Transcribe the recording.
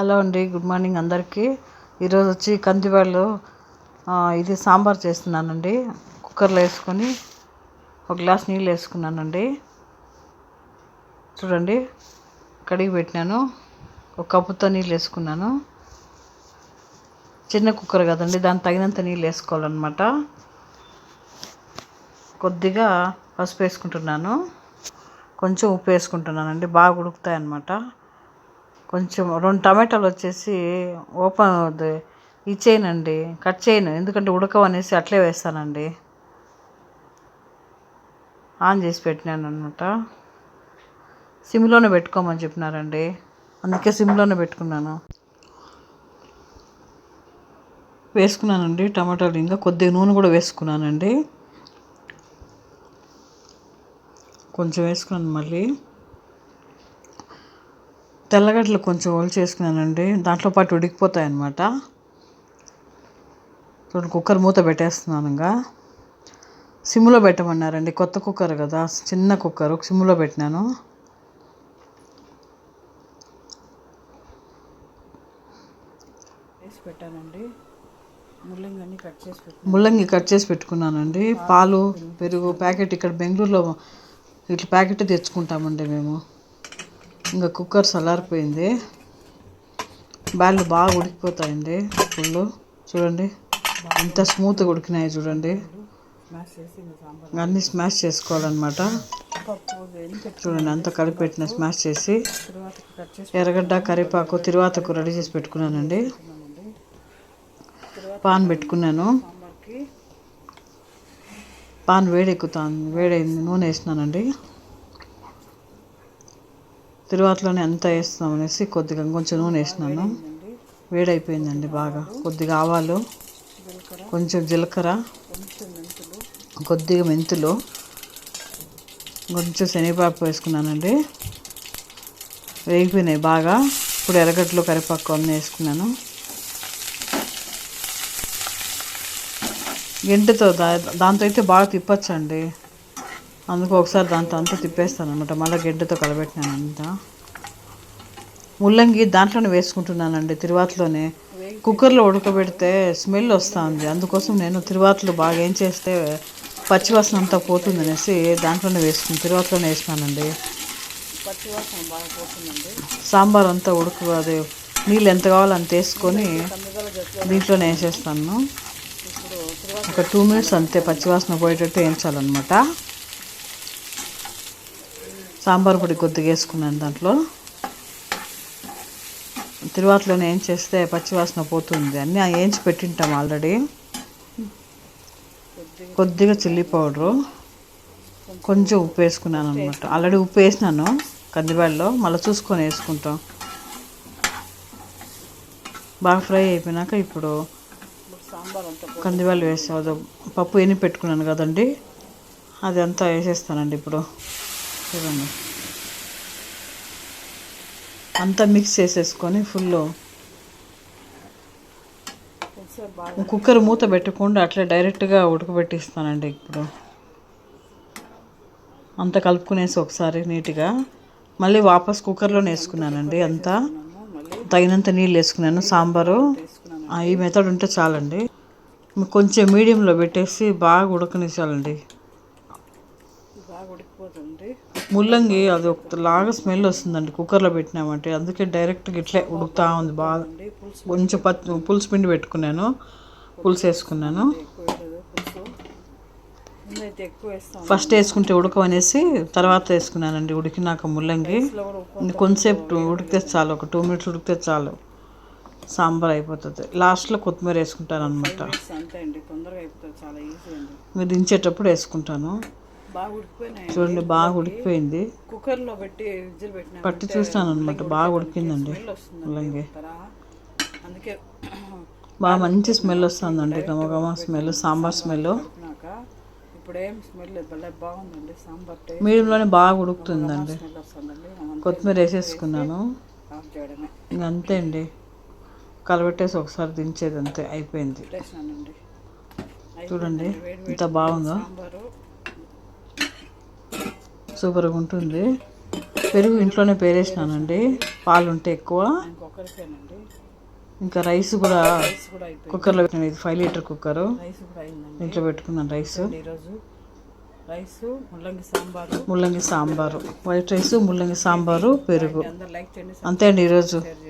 Hello అండి, good morning అందరికీ. ఈరోజు వచ్చి కందిబ్యాళ్ళు ఇది సాంబార్ చేస్తున్నానండి. కుక్కర్లో వేసుకొని ఒక గ్లాస్ నీళ్ళు వేసుకున్నానండి. చూడండి, కడిగి పెట్టినాను. ఒక కప్పుతో నీళ్ళు వేసుకున్నాను. చిన్న కుక్కర్ కదండి, దానికి తగినంత నీళ్ళు వేసుకోవాలన్నమాట. కొద్దిగా పసుపు వేసుకుంటున్నాను, కొంచెం ఉప్పు వేసుకుంటున్నానండి. బాగా ఉడుకుతాయి అన్నమాట. కొంచెం 2 టమాటాలు వచ్చేసి ఇచ్చేయనండి, కట్ చేయను, ఎందుకంటే ఉడకవనేసి అట్లే వేస్తానండి. ఆన్ చేసి పెట్టినాను అనమాట. సిమ్లోనే పెట్టుకోమని చెప్పినారండి, అందుకే సిమ్లోనే పెట్టుకున్నాను. వేసుకున్నానండి టమాటాలు. ఇంకా కొద్దిగా నూనె కూడా వేసుకున్నానండి. కొంచెం వేసుకున్నాను. మళ్ళీ తెల్లగడ్డలు కొంచెం ఒలిచేసుకున్నానండి, దాంట్లో పాటు ఉడికిపోతాయి అన్నమాట. చూడండి, కుక్కర్ మూత పెట్టేస్తున్నాను. ఇంకా సిమ్లో పెట్టమన్నారండి, కొత్త కుక్కర్ కదా, చిన్న కుక్కర్, సిమ్లో పెట్టినాను. వేసి పెట్టానండి. ముల్లంగి కట్ చేసి పెట్టుకున్నానండి. పాలు, పెరుగు ప్యాకెట్ ఇక్కడ బెంగళూరులో ఇట్లా ప్యాకెట్ తెచ్చుకుంటామండి మేము. ఇంకా కుక్కర్ చల్లారిపోయింది. బ్యాళ్ళు బాగా ఉడికిపోతాయండి ఫుల్. చూడండి ఎంత స్మూత్గా ఉడికినాయి చూడండి. అన్నీ స్మాష్ చేసుకోవాలన్నమాట. చూడండి, అంతా కలిపెట్టిన స్మాష్ చేసి ఎర్రగడ్డ, కరివేపాకు, తిరువాతకు రెడీ చేసి పెట్టుకున్నానండి. పాన్ పెట్టుకున్నాను. పాన్ వేడైంది, నూనె వేసినానండి. తిరువాతలోనే అంతా వేస్తున్నాం అనేసి కొద్దిగా కొంచెం నూనె వేసినాను. వేడైపోయిందండి బాగా. కొద్దిగా ఆవాలు, కొంచెం జీలకర్ర, కొద్దిగా మెంతులు, కొంచెం శనగపప్పు వేసుకున్నానండి. వేగిపోయినాయి బాగా. ఇప్పుడు ఎర్రగడ్డలు, కరివేపాకు అన్నీ వేసుకున్నాను. గెంటతో దాంతో అయితే బాగా తిప్పచ్చండి, అందుకు ఒకసారి దాంతో అంతా తిప్పేస్తాను అనమాట. మళ్ళీ గెడ్డతో కలబెట్టినాను అంతా. ముల్లంగి దాంట్లోనే వేసుకుంటున్నానండి, తిరువాతలోనే. కుక్కర్లో ఉడకబెడితే స్మెల్ వస్తుంది, అందుకోసం నేను తిరువాతలో బాగా ఏం చేస్తే పచ్చివాసన అంతా పోతుంది అనేసి దాంట్లోనే తిరువాతలోనే వేసినానండి. పచ్చివాసన బాగా పోతుందండి. సాంబార్ అంతా అదే నీళ్ళు ఎంత కావాలో అంత వేసుకొని దీంట్లోనే వేసేస్తాను. ఒక 2 minutes అంతే, పచ్చివాసన పోయేటట్టు వేయించాలన్నమాట. సాంబార్ పొడి కొద్దిగా వేసుకున్నాను దాంట్లో. తిరువాతలోనే ఏం చేస్తే పచ్చివాసన పోతుంది. అన్నీ వేయించి పెట్టింటాం ఆల్రెడీ. కొద్దిగా చిల్లీ పౌడరు, కొంచెం ఉప్పు వేసుకున్నాను అనమాట. ఆల్రెడీ ఉప్పు వేసినాను కందిబ్యాళ్ళలో, మళ్ళీ చూసుకొని వేసుకుంటాం. బాగా ఫ్రై అయిపోయినాక ఇప్పుడు కందిబ్యాళ్ళు వేసాను. పప్పు ఎన్ని పెట్టుకున్నాను కదండి, అది అంతా వేసేస్తానండి ఇప్పుడు. చూడండి, అంతా మిక్స్ చేసేసుకొని ఫుల్ కుక్కర్ మూత పెట్టకుండా అట్లా డైరెక్ట్గా ఉడకబెట్టిస్తానండి. ఇప్పుడు అంతా కలుపుకునేసి ఒకసారి నీట్గా మళ్ళీ వాపస్ కుక్కర్లోనే వేసుకున్నానండి. అంతా తగినంత నీళ్ళు వేసుకున్నాను. సాంబారు ఈ మెథడ్ ఉంటే చాలండి. కొంచెం మీడియంలో పెట్టేసి బాగా ఉడకనిచ్చాలండి. బాగా ఉడికిపోతుంది. ముల్లంగి అది ఒకలాగా స్మెల్ వస్తుందండి కుక్కర్లో పెట్టినామంటే, అందుకే డైరెక్ట్గా ఇట్లే ఉడుకుతూ ఉంది బాగా. కొంచెం పులుసు పిండి పెట్టుకున్నాను, పులుసు వేసుకున్నాను. ఫస్ట్ వేసుకుంటే ఉడకవనేసి తర్వాత వేసుకున్నానండి. ఉడికినాక ముల్లంగి కొంచెంసేపు ఉడికితే చాలు, ఒక 2 minutes ఉడికితే చాలు, సాంబార్ అయిపోతుంది. లాస్ట్లో కొత్తిమీర వేసుకుంటాను అనమాట. మీరు దించేటప్పుడు వేసుకుంటాను. చూడండి, బాగా ఉడికిపోయింది. కుక్కర్లో పట్టి చూస్తాను అనమాట, బాగా ఉడికిందండి ముల్లంగి. బాగా మంచి స్మెల్ వస్తుందండి, గమగమ స్మెల్, సాంబార్ స్మెల్. మీడియంలోనే బాగా ఉడుకుతుందండి. కొత్తిమీర వేసేసుకున్నాను. ఇంక అంతే అండి, కలబెట్టేసి ఒకసారి దించేది, అంతే అయిపోయింది. చూడండి ఎంత బాగుందో, సూపర్గా ఉంటుంది. పెరుగు ఇంట్లోనే పేరేసినానండి, పాలు ఉంటే ఎక్కువ. ఇంకొకరికేనండి. ఇంకా రైస్ కూడా రైస్ కూడా అయిపోయింది. కుక్కర్లో పెట్టిన, ఇది 5 లీటర్ కుక్కరు, రైస్ కూడా అయిందండి. ఇంట్లో పెట్టుకున్నాను రైస్. ఈరోజు రైస్, ముల్లంగి సాంబారు, ముల్లంగి సాంబారు, వైట్ రైస్, ముల్లంగి సాంబారు, పెరుగు. అందరు లైక్ చేయండి, అంతే అండి ఈరోజు. షేర్ చేయండి.